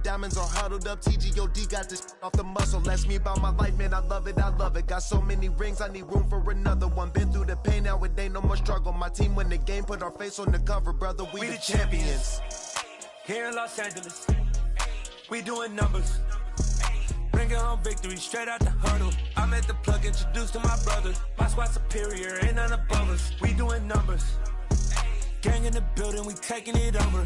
diamonds are huddled up. TGOD got this off the muscle. Ask me about my life, man, I love it, I love it. Got so many rings, I need room for another one. Been through the pain, now it ain't no more struggle. My team win the game, put our face on the cover, brother, we the champions. Here in Los Angeles, we doing numbers. Bringing home victory straight out the huddle. I'm at the plug, introduced to my brothers. My squad superior, ain't none above us. We doing numbers. Gang in the building, we taking it over.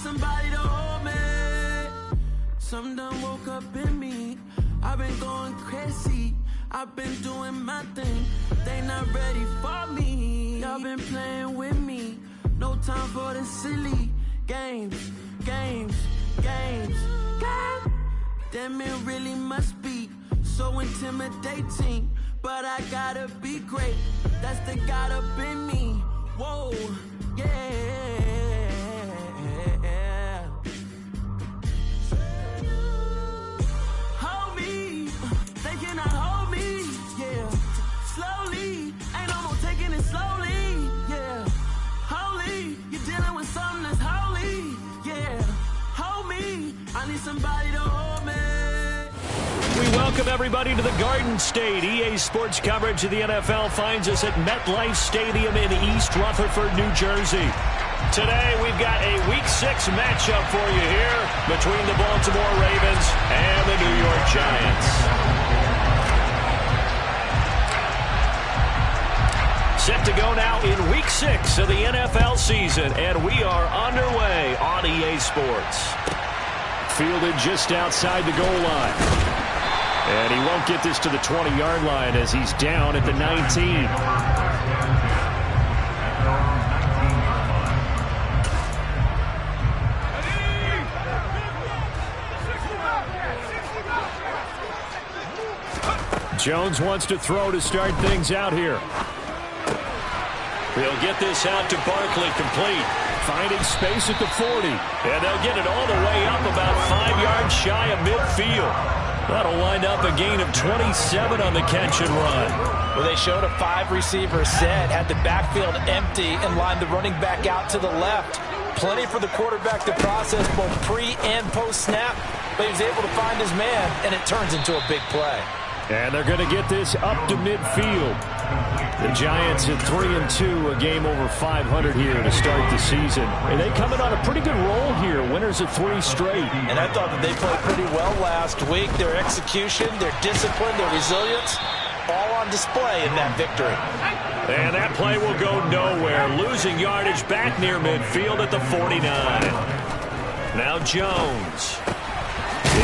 Somebody to hold me. Something done woke up in me. I've been going crazy. I've been doing my thing. They not ready for me. Y'all been playing with me. No time for the silly games. Damn, it really must be so intimidating. But I gotta be great. That's the God up in me. Whoa, yeah. Somebody to hold me. We welcome everybody to the Garden State. EA Sports coverage of the NFL finds us at MetLife Stadium in East Rutherford, New Jersey. Today we've got a Week 6 matchup for you here between the Baltimore Ravens and the New York Giants. Set to go now in Week 6 of the NFL season, and we are underway on EA Sports. Fielded just outside the goal line. And he won't get this to the 20-yard line as he's down at the 19. Jones wants to throw to start things out here. He'll get this out to Barkley, complete. Finding space at the 40. And they'll get it all the way up about 5 yards shy of midfield. That'll wind up a gain of 27 on the catch and run. Well, they showed a 5-receiver set, had the backfield empty, and lined the running back out to the left. Plenty for the quarterback to process both pre- and post-snap. But he was able to find his man, and it turns into a big play. And they're going to get this up to midfield. The Giants at 3-2, a game over 500 here to start the season. And they come in on a pretty good roll here, winners of 3 straight. And I thought that they played pretty well last week. Their execution, their discipline, their resilience, all on display in that victory. And that play will go nowhere. Losing yardage back near midfield at the 49. Now Jones.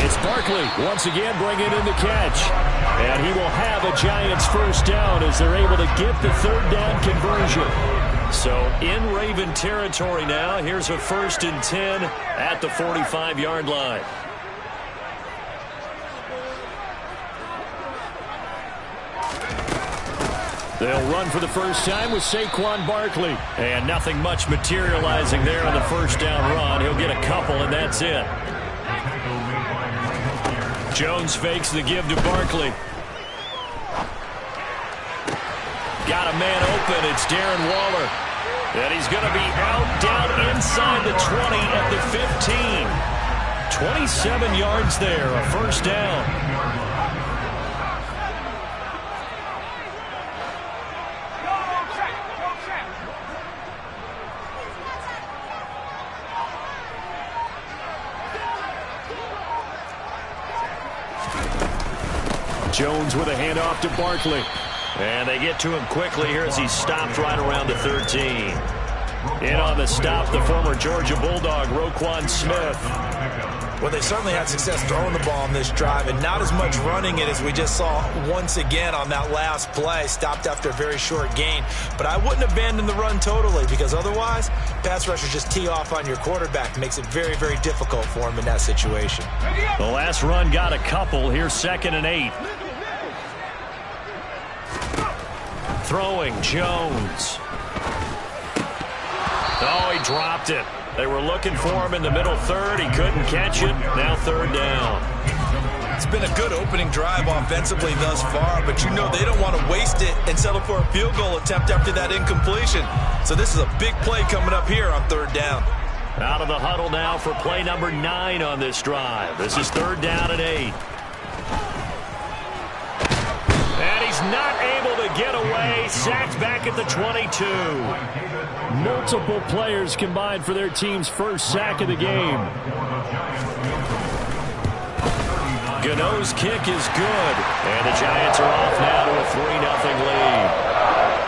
It's Barkley once again bringing in the catch. And he will have a Giants first down as they're able to get the 3rd down conversion. So in Raven territory now. Here's a 1st and 10 at the 45-yard line. They'll run for the first time with Saquon Barkley. And nothing much materializing there on the first down run. He'll get a couple, and that's it. Jones fakes the give to Barkley. Got a man open. It's Darren Waller. And he's going to be out down inside the 20 at the 15. 27 yards there, a first down. Jones with a handoff to Barkley. And they get to him quickly here as he's stopped right around the 13. In on the stop, the former Georgia Bulldog, Roquan Smith. Well, they certainly had success throwing the ball on this drive, and not as much running it as we just saw once again on that last play. Stopped after a very short gain. But I wouldn't abandon the run totally, because otherwise, pass rushers just tee off on your quarterback. Makes it very, very difficult for him in that situation. The last run got a couple. Here's 2nd and 8. Throwing, Jones. Oh, he dropped it. They were looking for him in the middle third. He couldn't catch it. Now 3rd down. It's been a good opening drive offensively thus far, but you know they don't want to waste it and settle for a field goal attempt after that incompletion. So this is a big play coming up here on 3rd down. Out of the huddle now for play number 9 on this drive. This is 3rd down and 8. And he's not able to get away. Sacked back at the 22. Multiple players combined for their team's first sack of the game. Gano's kick is good. And the Giants are off now to a 3-0 lead.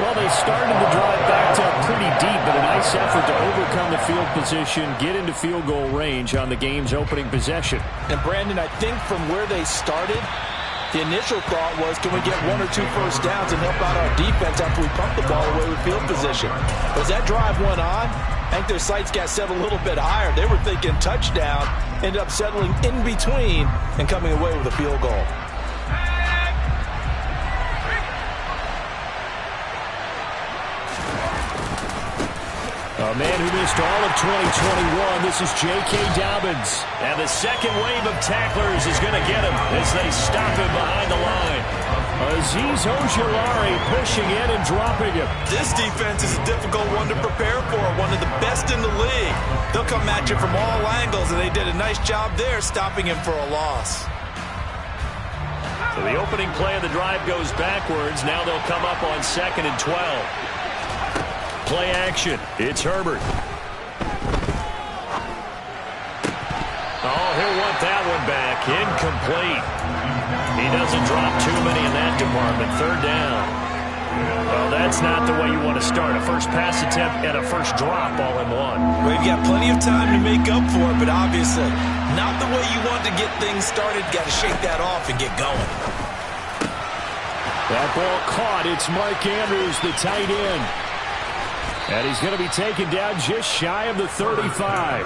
Well, they started the drive backed up pretty deep, but a nice effort to overcome the field position, get into field goal range on the game's opening possession. And, Brandon, I think from where they started, the initial thought was, can we get 1 or 2 first downs and help out our defense after we pump the ball away with field position? But as that drive went on, I think their sights got set a little bit higher. They were thinking touchdown, ended up settling in between and coming away with a field goal. A man who missed all of 2021, this is J.K. Dobbins. And the second wave of tacklers is going to get him as they stop him behind the line. Azeez Ojulari pushing in and dropping him. This defense is a difficult one to prepare for, one of the best in the league. They'll come at you from all angles, and they did a nice job there stopping him for a loss. So the opening play of the drive goes backwards. Now they'll come up on 2nd and 12. Play action. It's Herbert. Oh, he'll want that one back. Incomplete. He doesn't drop too many in that department. 3rd down. Well, that's not the way you want to start. A first pass attempt and a first drop all in one. Well, you've got plenty of time to make up for it, but obviously not the way you want to get things started. Got to shake that off and get going. That ball caught. It's Mark Andrews, the tight end. And he's going to be taken down just shy of the 35.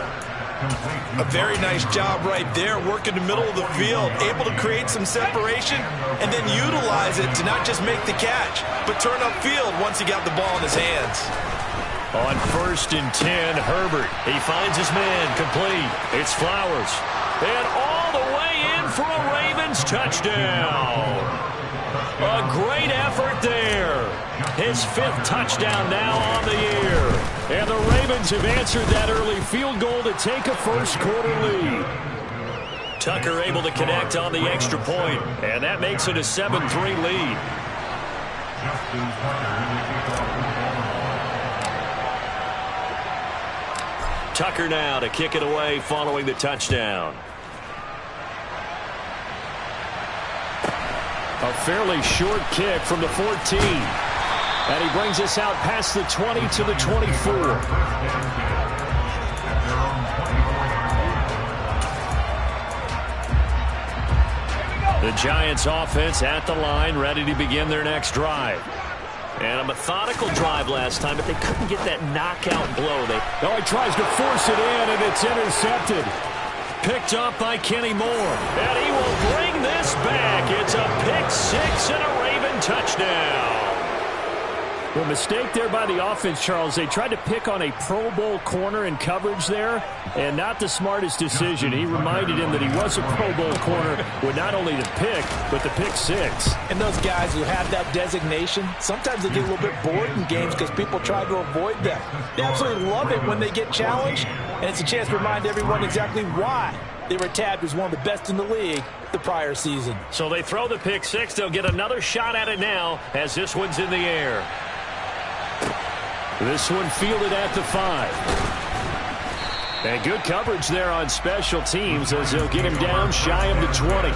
A very nice job right there, working the middle of the field, able to create some separation and then utilize it to not just make the catch, but turn upfield once he got the ball in his hands. On 1st and 10, Herbert. He finds his man complete. It's Flowers. And all the way in for a Ravens touchdown. A great effort there. His 5th touchdown now on the year. And the Ravens have answered that early field goal to take a first-quarter lead. Tucker able to connect on the extra point, and that makes it a 7-3 lead. Tucker now to kick it away following the touchdown. A fairly short kick from the 14. And he brings us out past the 20 to the 24. The Giants offense at the line, ready to begin their next drive. And a methodical drive last time, but they couldn't get that knockout blow. He tries to force it in, and it's intercepted. Picked up by Kenny Moore. And he will bring this back. It's a pick 6 and a Raven touchdown. Well, mistake there by the offense, Charles. They tried to pick on a Pro Bowl corner in coverage there, and not the smartest decision. He reminded him that he was a Pro Bowl corner with not only the pick, but the pick six. And those guys who have that designation, sometimes they get a little bit bored in games because people try to avoid them. They absolutely love it when they get challenged, and it's a chance to remind everyone exactly why they were tabbed as one of the best in the league the prior season. So they throw the pick six. They'll get another shot at it now as this one's in the air. This one fielded at the 5. And good coverage there on special teams as they'll get him down shy of the 20.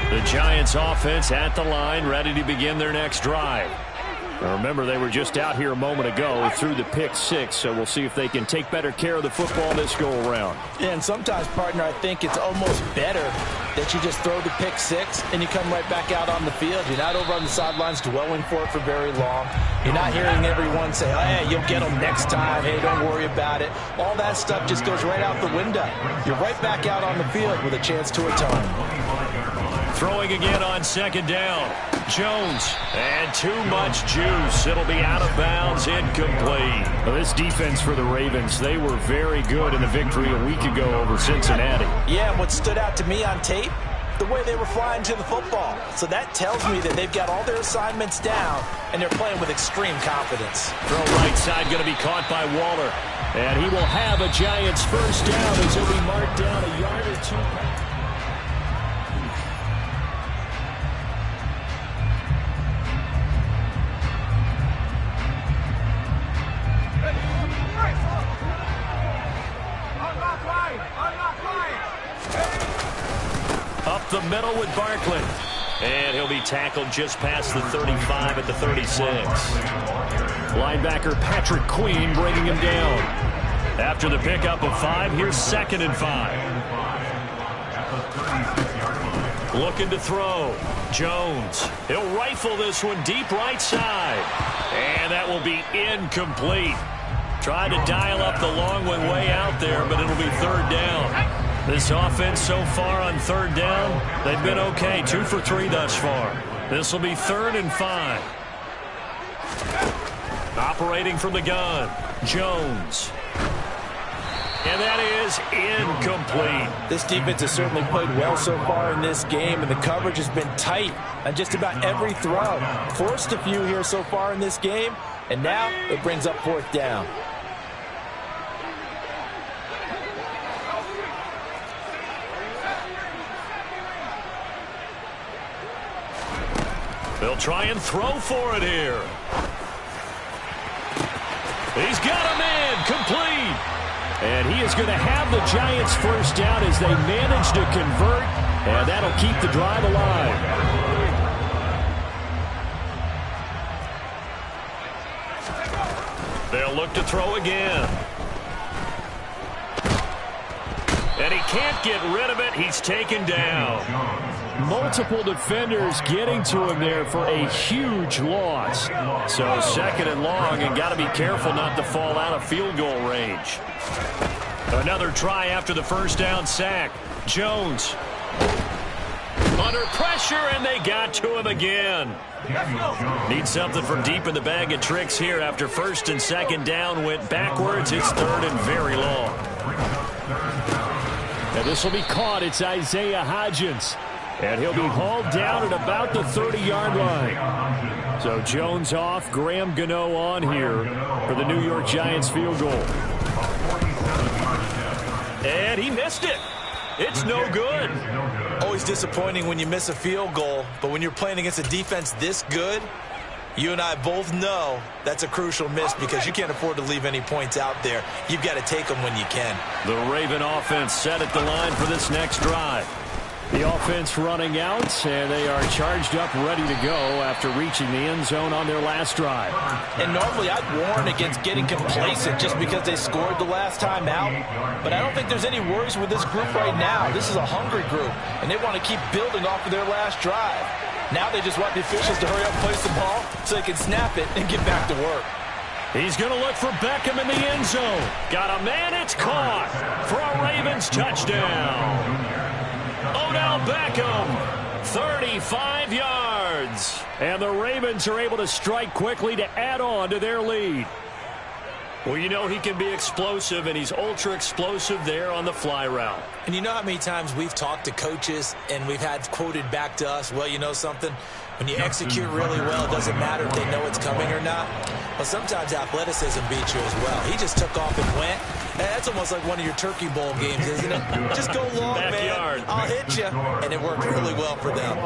The Giants offense at the line, ready to begin their next drive. Now remember, they were just out here a moment ago through the pick six, so we'll see if they can take better care of the football this go-around. Yeah, and sometimes, partner, I think it's almost better that you just throw the pick six and you come right back out on the field. You're not over on the sidelines dwelling for it for very long. You're not hearing everyone say, oh, hey, you'll get them next time. Hey, don't worry about it. All that stuff just goes right out the window. You're right back out on the field with a chance to atone. Throwing again on second down. Jones, and too much juice. It'll be out of bounds, incomplete. Well, this defense for the Ravens, they were very good in the victory a week ago over Cincinnati. Yeah, and what stood out to me on tape, the way they were flying to the football. So that tells me that they've got all their assignments down, and they're playing with extreme confidence. Throw right side going to be caught by Waller. And he will have a Giants first down as he'll be marked down a yard or two. Up the middle with Barkley. And he'll be tackled just past the 35 at the 36. Linebacker Patrick Queen bringing him down. After the pickup of 5, here's 2nd and 5. Looking to throw. Jones. He'll rifle this one deep right side. And that will be incomplete. Tried to dial up the long one way out there, but it'll be 3rd down. This offense so far on 3rd down, they've been okay. 2 for 3 thus far. This will be 3rd and 5. Operating from the gun, Jones. And that is incomplete. This defense has certainly played well so far in this game, and the coverage has been tight on just about every throw. Forced a few here so far in this game, and now it brings up 4th down. They'll try and throw for it here. He's got him in, complete. And he is going to have the Giants first down as they manage to convert, and that'll keep the drive alive. They'll look to throw again. And he can't get rid of it. He's taken down. Multiple defenders getting to him there for a huge loss. So 2nd and long, and got to be careful not to fall out of field goal range. Another try after the first down sack. Jones under pressure, and they got to him again. Need something from deep in the bag of tricks here after 1st and 2nd down went backwards. It's 3rd and very long. And this will be caught. It's Isaiah Hodgins. And he'll be hauled down at about the 30-yard line. So Jones off, Graham Gano on here for the New York Giants field goal. And he missed it. It's no good. Always disappointing when you miss a field goal, but when you're playing against a defense this good, you and I both know that's a crucial miss because you can't afford to leave any points out there. You've got to take them when you can. The Raven offense set at the line for this next drive. The offense running out, and they are charged up, ready to go after reaching the end zone on their last drive. And normally I'd warn against getting complacent just because they scored the last time out. But I don't think there's any worries with this group right now. This is a hungry group, and they want to keep building off of their last drive. Now they just want the officials to hurry up and place the ball so they can snap it and get back to work. He's going to look for Beckham in the end zone. Got a man, it's caught for a Ravens touchdown. Odell Beckham, 35 yards. And the Ravens are able to strike quickly to add on to their lead. Well, you know he can be explosive, and he's ultra explosive there on the fly route. And you know how many times we've talked to coaches and we've had quoted back to us, well, you know something? When you execute really well, it doesn't matter if they know it's coming or not. Well, sometimes athleticism beats you as well. He just took off and went. That's almost like one of your Turkey Bowl games, isn't it? Just go long, Backyard. man. I'll hit you. And it worked really well for them.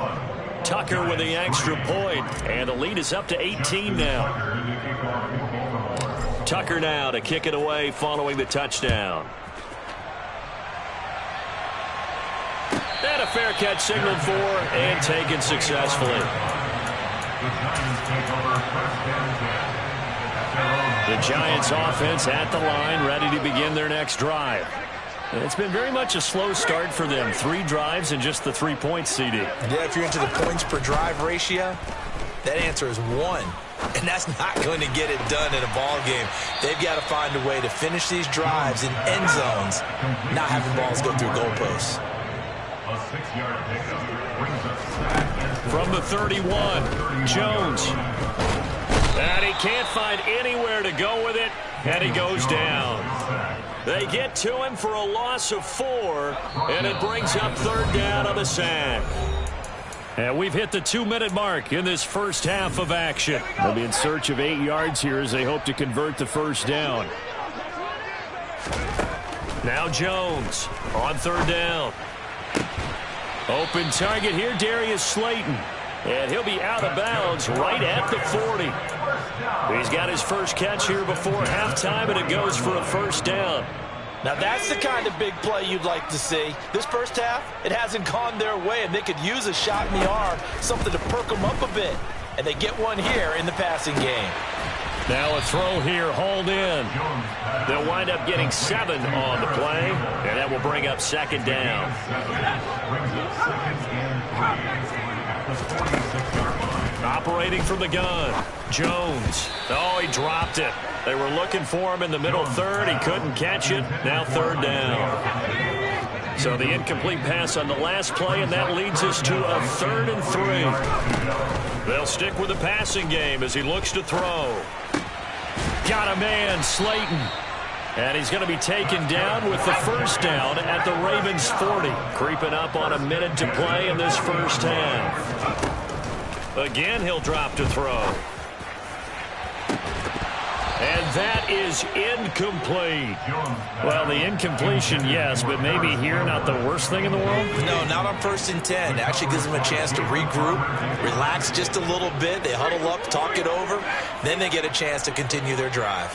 Tucker with the extra point, and the lead is up to 18 now. Tucker now to kick it away following the touchdown. And a fair catch signaled for and taken successfully. The Giants offense at the line, ready to begin their next drive. It's been very much a slow start for them. 3 drives and just the 3 points, CD. Yeah, if you're into the points per drive ratio, that answer is 1. And that's not going to get it done in a ball game. They've got to find a way to finish these drives in end zones, not having balls go through goalposts. From the 31, Jones. And he can't find anywhere to go with it, and he goes down. They get to him for a loss of 4, and it brings up 3rd down on the sack. And we've hit the 2-minute mark in this first half of action. They'll be in search of 8 yards here as they hope to convert the first down. Now Jones on 3rd down. Open target here, Darius Slayton. And he'll be out of bounds right at the 40. He's got his first catch here before halftime, and it goes for a first down. Now that's the kind of big play you'd like to see. This first half, it hasn't gone their way, and they could use a shot in the arm, something to perk them up a bit. And they get one here in the passing game. Now a throw here, hauled in. They'll wind up getting 7 on the play, and that will bring up 2nd down. Operating from the gun, Jones. Oh, he dropped it. They were looking for him in the middle 3rd. He couldn't catch it. Now 3rd down. So the incomplete pass on the last play, and that leads us to a 3rd and 3. They'll stick with the passing game as he looks to throw. Got a man, Slayton. And he's going to be taken down with the first down at the Ravens 40. Creeping up on a minute to play in this first half. Again, he'll drop to throw. And that is incomplete. Well, the incompletion, yes, but maybe here not the worst thing in the world? No, not on 1st and 10. It actually gives them a chance to regroup, relax just a little bit. They huddle up, talk it over. Then they get a chance to continue their drive.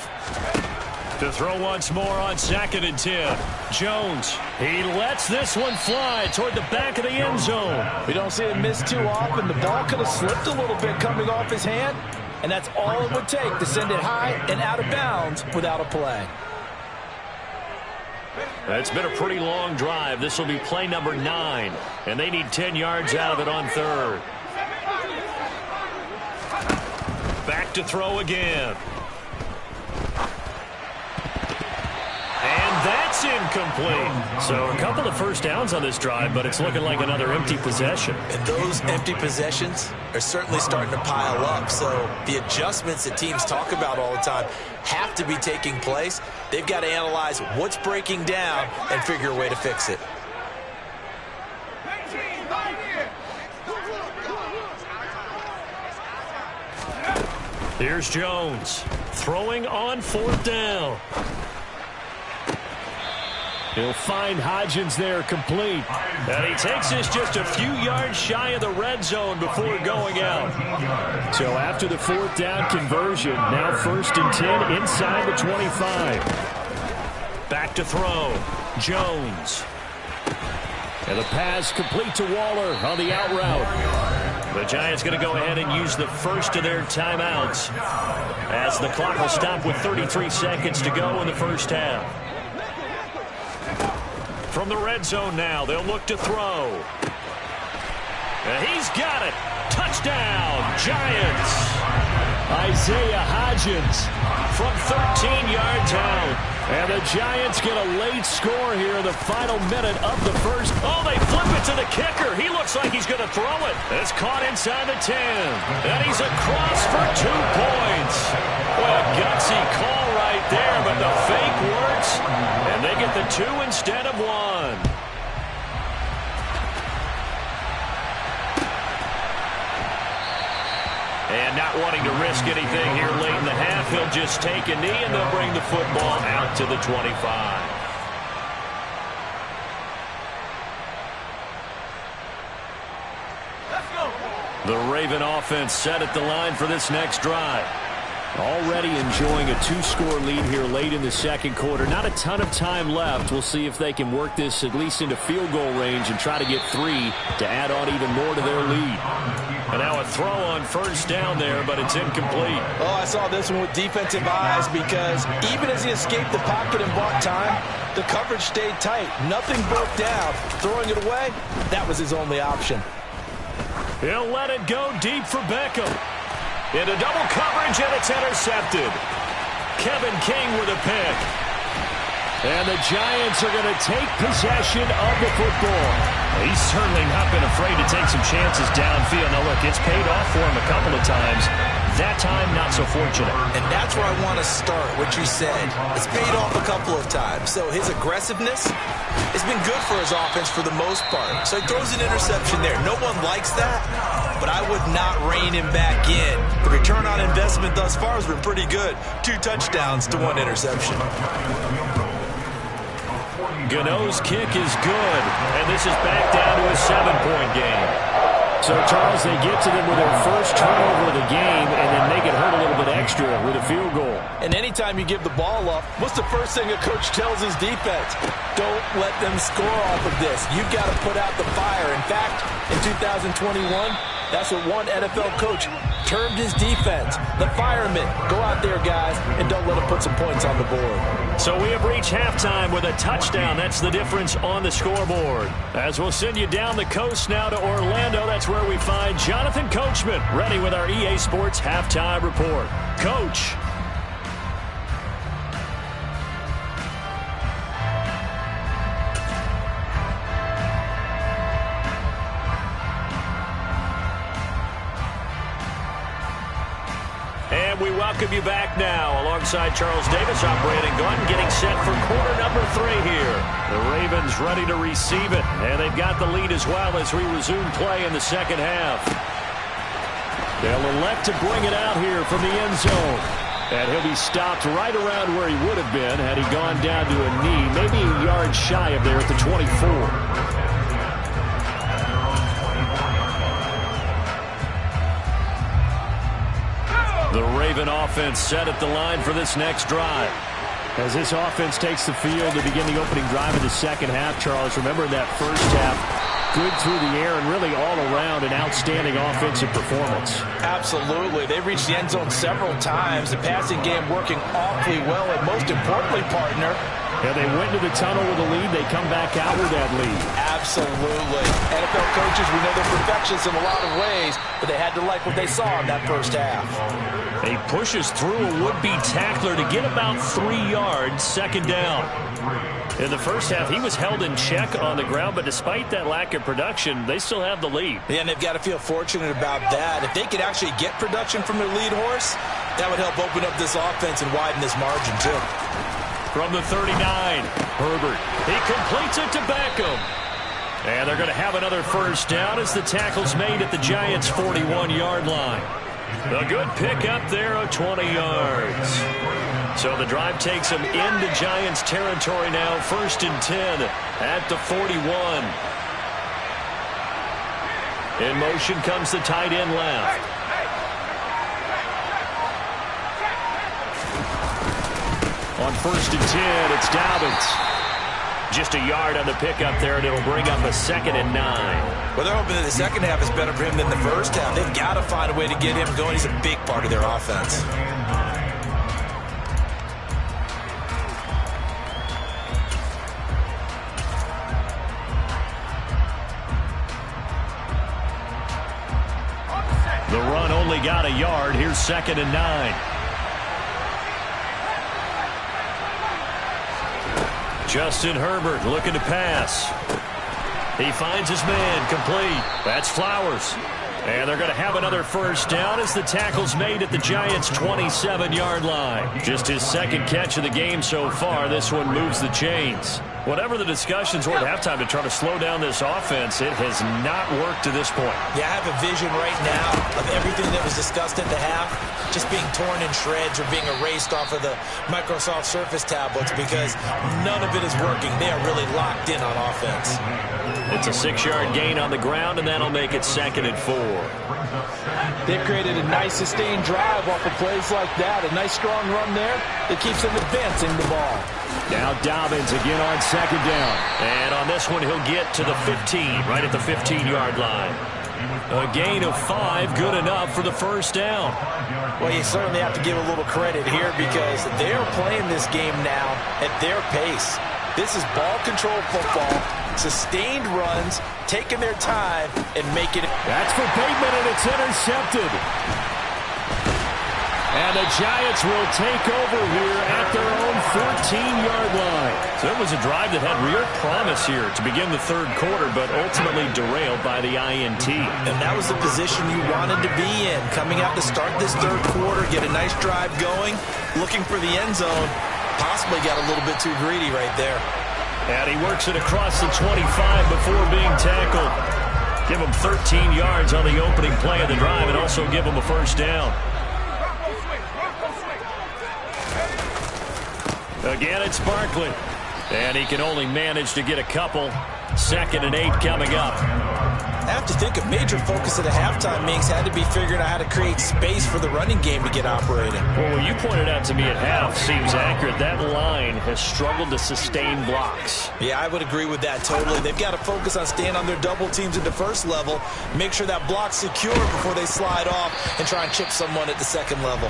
To throw once more on 2nd and 10. Jones, he lets this one fly toward the back of the end zone. We don't see him miss too often. The ball could have slipped a little bit coming off his hand, and that's all it would take to send it high and out of bounds without a play. It's been a pretty long drive. This will be play number 9, and they need 10 yards out of it on 3rd. Back to throw again. And that's incomplete. So a couple of first downs on this drive, but it's looking like another empty possession. And those empty possessions are certainly starting to pile up. So the adjustments that teams talk about all the time have to be taking place. They've got to analyze what's breaking down and figure a way to fix it. Here's Jones throwing on 4th down. He'll find Hodgins there complete. And he takes this just a few yards shy of the red zone before going out. So after the 4th down conversion, now 1st and 10 inside the 25. Back to throw. Jones. And the pass complete to Waller on the out route. The Giants going to go ahead and use the first of their timeouts as the clock will stop with 33 seconds to go in the first half. From the red zone now, they'll look to throw. And he's got it. Touchdown, Giants. Isaiah Hodgins from 13 yards out. And the Giants get a late score here in the final minute of the first. Oh, they flip it to the kicker. He looks like he's going to throw it. It's caught inside the 10. And he's across for 2 points. What a gutsy call right there, but the fake works. And they get the 2 instead of 1. And not wanting to risk anything here late in the half, he'll just take a knee and they'll bring the football out to the 25. The Raven offense set at the line for this next drive. Already enjoying a 2-score lead here late in the second quarter. Not a ton of time left. We'll see if they can work this at least into field goal range and try to get 3 to add on even more to their lead. And now a throw on first down there, but it's incomplete. Oh, I saw this one with defensive eyes because even as he escaped the pocket and bought time, the coverage stayed tight. Nothing broke down. Throwing it away, that was his only option. He'll let it go deep for Beckham. Into double coverage, and it's intercepted. Kevin King with a pick. And the Giants are going to take possession of the football. He's certainly not been afraid to take some chances downfield. Now, look, it's paid off for him a couple of times. That time, not so fortunate. And that's where I want to start, what you said. It's paid off a couple of times. So his aggressiveness has been good for his offense for the most part. So he throws an interception there. No one likes that, but I would not rein him back in. The return on investment thus far has been pretty good. 2 touchdowns to 1 interception. Gano's kick is good, and this is back down to a 7-point game. So, Charles, they get to them with their first turnover of the game and then make it hurt a little bit extra with a field goal. And anytime you give the ball up, what's the first thing a coach tells his defense? Don't let them score off of this. You've got to put out the fire. In fact, in 2021, that's what one NFL coach termed his defense. The firemen. Go out there, guys, and don't let them put some points on the board. So we have reached halftime with a touchdown. That's the difference on the scoreboard. As we'll send you down the coast now to Orlando, that's where we find Jonathan Coachman, ready with our EA Sports Halftime Report. Coach. And we welcome you back now alongside Charles Davis, I'm Brandon Gaudin, getting set for quarter number 3 here. The Ravens ready to receive it, and they've got the lead as well as we resume play in the second half. They'll elect to bring it out here from the end zone. And he'll be stopped right around where he would have been had he gone down to a knee, maybe a yard shy of there at the 24. The Raven offense set at the line for this next drive. As this offense takes the field to begin the opening drive of the second half, Charles, remember that first half, good through the air and really all around an outstanding offensive performance. Absolutely. They reached the end zone several times. The passing game working awfully well, and most importantly, partner, yeah, they went to the tunnel with a lead. They come back out with that lead. Absolutely. NFL coaches, we know they're perfectionists in a lot of ways, but they had to like what they saw in that first half. He pushes through a would-be tackler to get about 3 yards, second down. In the first half, he was held in check on the ground, but despite that lack of production, they still have the lead. Yeah, and they've got to feel fortunate about that. If they could actually get production from their lead horse, that would help open up this offense and widen this margin, too. From the 39, Herbert. He completes it to Beckham. And they're going to have another first down as the tackle's made at the Giants' 41-yard line. A good pick up there of 20 yards. So the drive takes them into Giants territory now, 1st and 10 at the 41. In motion comes the tight end left. On 1st and 10, it's Dobbins. Just a yard on the pickup there, and it'll bring up a 2nd and 9. Well, they're hoping that the second half is better for him than the first half. They've got to find a way to get him going. He's a big part of their offense. The run only got a yard. Here's 2nd and 9. Justin Herbert looking to pass. He finds his man, complete. That's Flowers. And they're going to have another first down as the tackle's made at the Giants' 27-yard line. Just his second catch of the game so far. This one moves the chains. Whatever the discussions were at halftime to try to slow down this offense, it has not worked to this point. Yeah, I have a vision right now of everything that was discussed at the half just being torn in shreds or being erased off of the Microsoft Surface tablets because none of it is working. They are really locked in on offense. It's a 6-yard gain on the ground, and that'll make it 2nd and 4. They've created a nice sustained drive off of plays like that. A nice strong run there that keeps them advancing the ball. Now Dobbins again on 2nd down. And on this one, he'll get to the 15, right at the 15-yard line. A gain of 5, good enough for the first down. Well, you certainly have to give a little credit here because they're playing this game now at their pace. This is ball control football, sustained runs, taking their time, and making it. That's for Bateman, and it's intercepted. And the Giants will take over here at their own 14-yard line. So it was a drive that had real promise here to begin the third quarter, but ultimately derailed by the INT. And that was the position you wanted to be in. Coming out to start this third quarter, get a nice drive going, looking for the end zone. Possibly got a little bit too greedy right there. And he works it across the 25 before being tackled. Give him 13 yards on the opening play of the drive and also give him a first down. Again, it's Barkley. And he can only manage to get a couple. 2nd and 8 coming up. I have to think a major focus at a halftime means had to be figuring out how to create space for the running game to get operating. Well, what you pointed out to me at half seems accurate. That line has struggled to sustain blocks. Yeah, I would agree with that totally. They've got to focus on staying on their double teams at the first level, make sure that block's secure before they slide off and try and chip someone at the second level.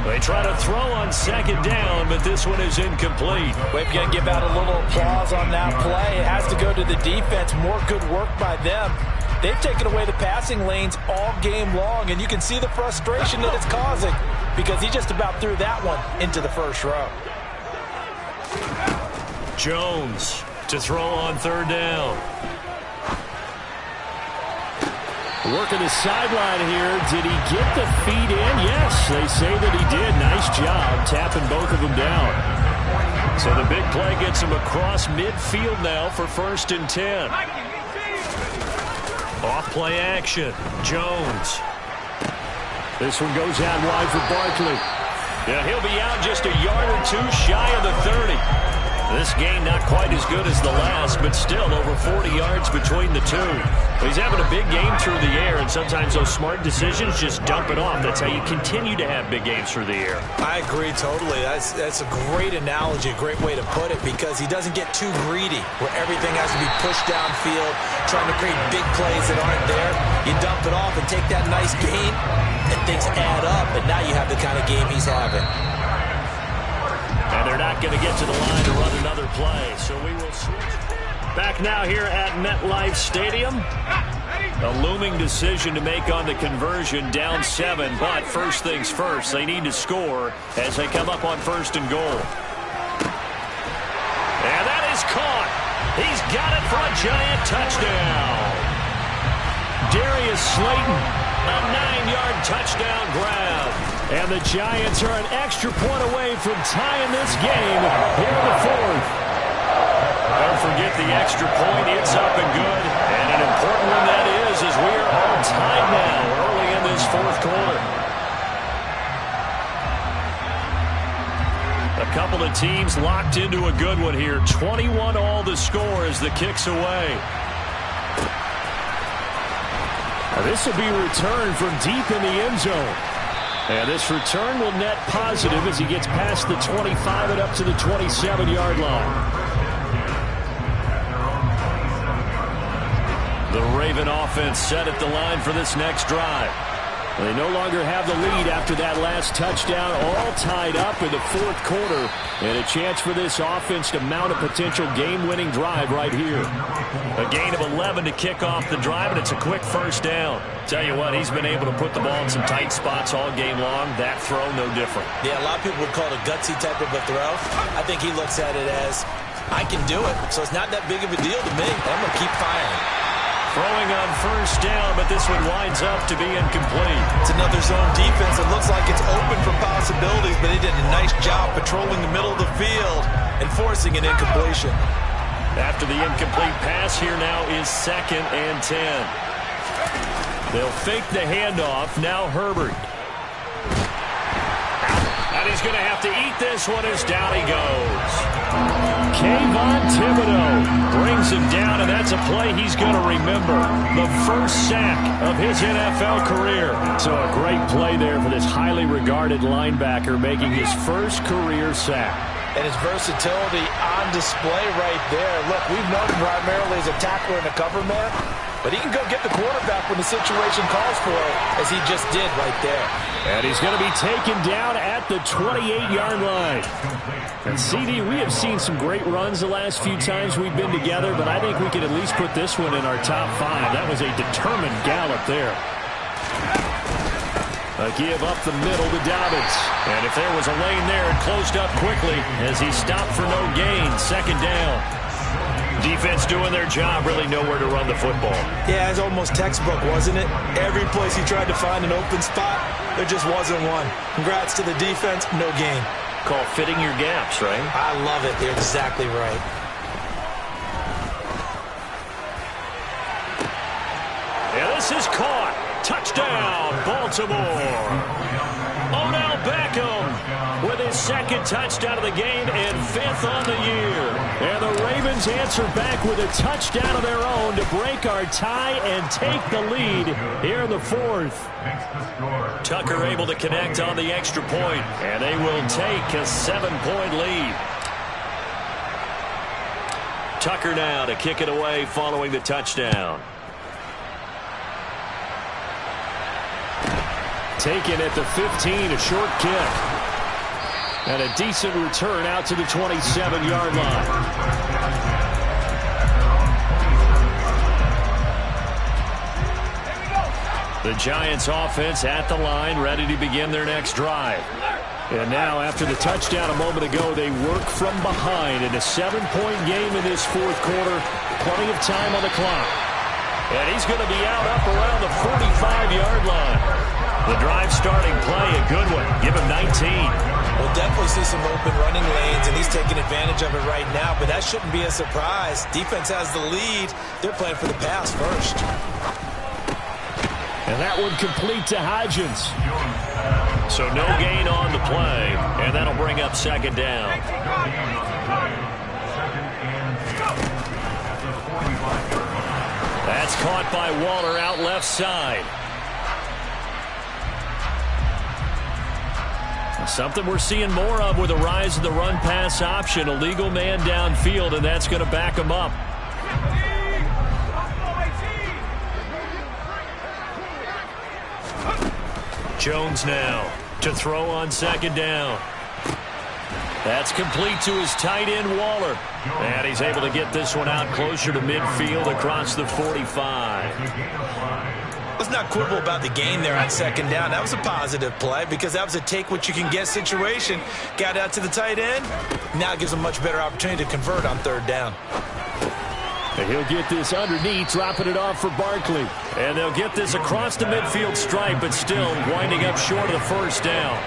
They try to throw on 2nd down, but this one is incomplete. We're going to give out a little applause on that play. It has to go to the defense. More good work by them. They've taken away the passing lanes all game long, and you can see the frustration that it's causing because he just about threw that one into the first row. Jones to throw on 3rd down. Working the sideline here. Did he get the feet in? Yes, they say that he did. Nice job tapping both of them down. So the big play gets him across midfield now for 1st and 10. Off play action. Jones. This one goes out wide for Barkley. Yeah, he'll be out just a yard or two shy of the 30. This game not quite as good as the last, but still over 40 yards between the two. He's having a big game through the air, and sometimes those smart decisions just dump it off. That's how you continue to have big games through the air. I agree totally. That's a great analogy, a great way to put it, because he doesn't get too greedy where everything has to be pushed downfield, trying to create big plays that aren't there. You dump it off and take that nice gain, and things add up, and now you have the kind of game he's having. And they're not going to get to the line to run another play, so we will switch. Back now here at MetLife Stadium. A looming decision to make on the conversion, down 7, but first things first, they need to score as they come up on 1st and goal. And that is caught. He's got it for a Giant touchdown. Darius Slayton, a 9-yard touchdown grab. And the Giants are an extra point away from tying this game here in the 4th. Don't forget the extra point. It's up and good. And an important one that is, as we are all tied now early in this 4th quarter. A couple of teams locked into a good one here. 21-all the score as the kick's away. Now this will be returned from deep in the end zone. And this return will net positive as he gets past the 25 and up to the 27-yard line. The Raven offense set at the line for this next drive. They no longer have the lead after that last touchdown, all tied up in the 4th quarter. And a chance for this offense to mount a potential game-winning drive right here. A gain of 11 to kick off the drive, and it's a quick first down. Tell you what, he's been able to put the ball in some tight spots all game long. That throw, no different. Yeah, a lot of people would call it a gutsy type of a throw. I think he looks at it as I can do it, so it's not that big of a deal to me. I'm going to keep firing. Throwing on first down, but this one winds up to be incomplete. It's another zone defense. It looks like it's open for possibilities, but they did a nice job patrolling the middle of the field and forcing an incompletion. After the incomplete pass, here now is 2nd and 10. They'll fake the handoff. Now Herbert. And he's going to have to eat this one as down he goes. Kayvon Thibodeaux brings him down, and that's a play he's going to remember. The first sack of his NFL career. So a great play there for this highly regarded linebacker, making his first career sack. And his versatility on display right there. Look, we've known him primarily as a tackler and a cover man, but he can go get the quarterback when the situation calls for it, as he just did right there. And he's going to be taken down at the 28-yard line. And CD, we have seen some great runs the last few times we've been together, but I think we could at least put this one in our top 5. That was a determined gallop there. A give up the middle to Dobbins. And if there was a lane there, it closed up quickly as he stopped for no gain. 2nd down. Defense doing their job, really nowhere to run the football. Yeah, it's almost textbook, wasn't it? Every place he tried to find an open spot, there just wasn't one. Congrats to the defense, no gain. Call fitting your gaps, right? I love it. You're exactly right. Yeah, this is caught. Touchdown, Baltimore. Odell Beckham with his 2nd touchdown of the game and 5th on the year. And the Ravens answer back with a touchdown of their own to break our tie and take the lead here in the 4th. Tucker able to connect on the extra point, and they will take a 7-point lead. Tucker now to kick it away following the touchdown. Taken at the 15, a short kick. And a decent return out to the 27-yard line. The Giants offense at the line, ready to begin their next drive. And now, after the touchdown a moment ago, they work from behind in a 7-point game in this 4th quarter. Plenty of time on the clock. And he's going to be out up around the 45-yard line. The drive starting play, a good one. Give him 19. We'll definitely see some open running lanes, and he's taking advantage of it right now, but that shouldn't be a surprise. Defense has the lead. They're playing for the pass first. And that one complete to Hodgins. So no gain on the play, and that'll bring up 2nd down. That's caught by Waller out left side. Something we're seeing more of with the rise of the run-pass option. A legal man downfield, and that's going to back him up. Jones now to throw on 2nd down. That's complete to his tight end, Waller. And he's able to get this one out closer to midfield across the 45. Let's not quibble about the gain there on 2nd down. That was a positive play because that was a take-what-you-can-get situation. Got out to the tight end. Now it gives him a much better opportunity to convert on 3rd down. And he'll get this underneath, dropping it off for Barkley. And they'll get this across the midfield stripe, but still winding up short of the 1st down.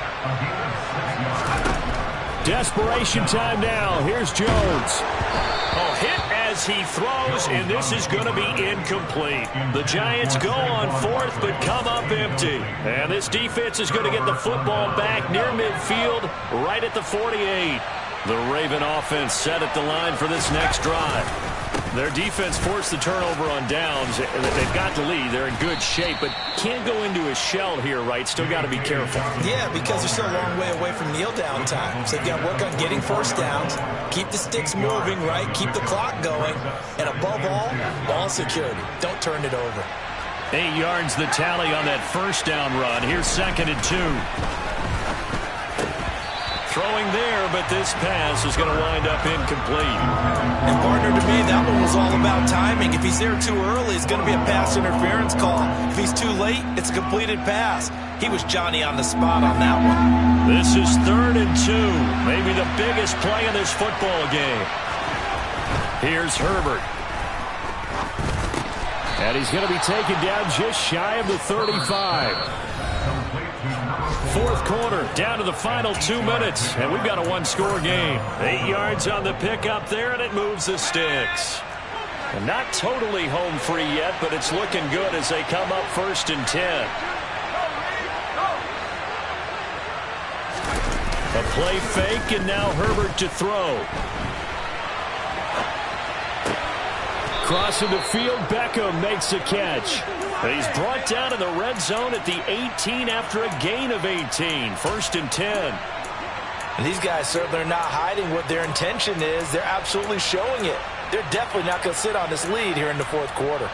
Desperation time now. Here's Jones. Oh, hit as he throws, and this is going to be incomplete. The Giants go on 4th, but come up empty. And this defense is going to get the football back near midfield, right at the 48. The Raven offense set at the line for this next drive. Their defense forced the turnover on downs. They've got the lead. They're in good shape, but can't go into a shell here, right? Still got to be careful. Yeah, because they're still a long way away from kneel down time. So they've got to work on getting 1st downs, keep the sticks moving, right? Keep the clock going. And above all, ball security. Don't turn it over. 8 yards the tally on that 1st down run. Here's 2nd and 2. Throwing there, but this pass is going to wind up incomplete. And partner, to me, that one was all about timing. If he's there too early, it's going to be a pass interference call. If he's too late, it's a completed pass. He was Johnny on the spot on that one. This is 3rd and 2. Maybe the biggest play in this football game. Here's Herbert. And he's going to be taken down just shy of the 35. Fourth quarter, down to the final 2 minutes, and we've got a one-score game. 8 yards on the pickup there, and it moves the sticks. And not totally home free yet, but it's looking good as they come up 1st and 10. A play fake, and now Herbert to throw. Crossing the field, Beckham makes a catch. He's brought down in the red zone at the 18 after a gain of 18. 1st and 10. And these guys certainly are not hiding what their intention is. They're absolutely showing it. They're definitely not going to sit on this lead here in the fourth quarter.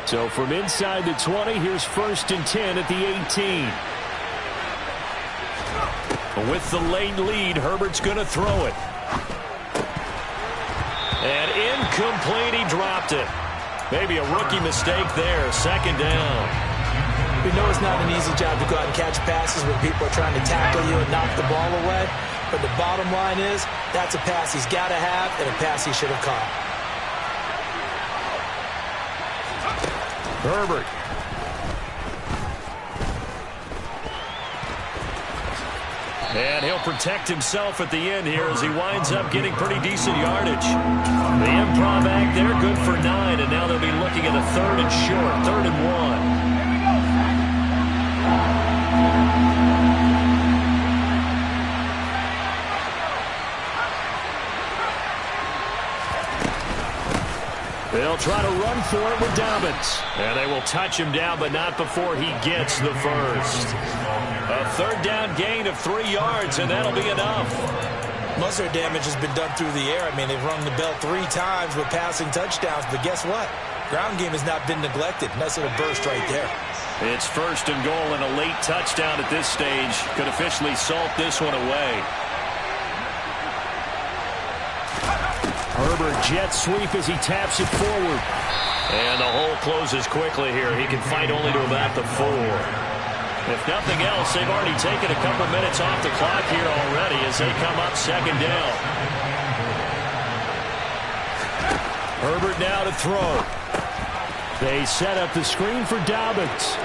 So from inside the 20, here's 1st and 10 at the 18. With the late lead, Herbert's going to throw it. And incomplete, he dropped it. Maybe a rookie mistake there. 2nd down. We know it's not an easy job to go out and catch passes when people are trying to tackle you and knock the ball away. But the bottom line is, that's a pass he's got to have and a pass he should have caught. Herbert. And he'll protect himself at the end here as he winds up getting pretty decent yardage. The improv act there, good for 9, and now they'll be looking at a 3rd and short, 3rd and 1. They'll try to run for it with Dobbins. And they will touch him down, but not before he gets the first. A 3rd down gain of 3 yards, and that'll be enough. Most of their damage has been done through the air. I mean, they've rung the bell 3 times with passing touchdowns, but guess what? Ground game has not been neglected. Nice little burst right there. It's 1st and goal, and a late touchdown at this stage could officially salt this one away. Herbert jet sweep as he taps it forward. And the hole closes quickly here. He can fight only to about the 4. If nothing else, they've already taken a couple minutes off the clock here already as they come up 2nd down. Herbert now to throw. They set up the screen for Dobbins.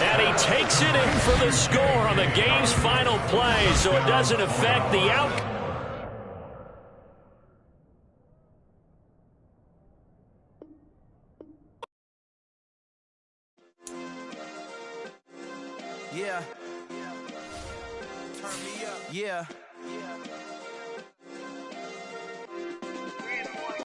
And he takes it in for the score on the game's final play, so it doesn't affect the outcome. Yeah. Turn me up. Yeah.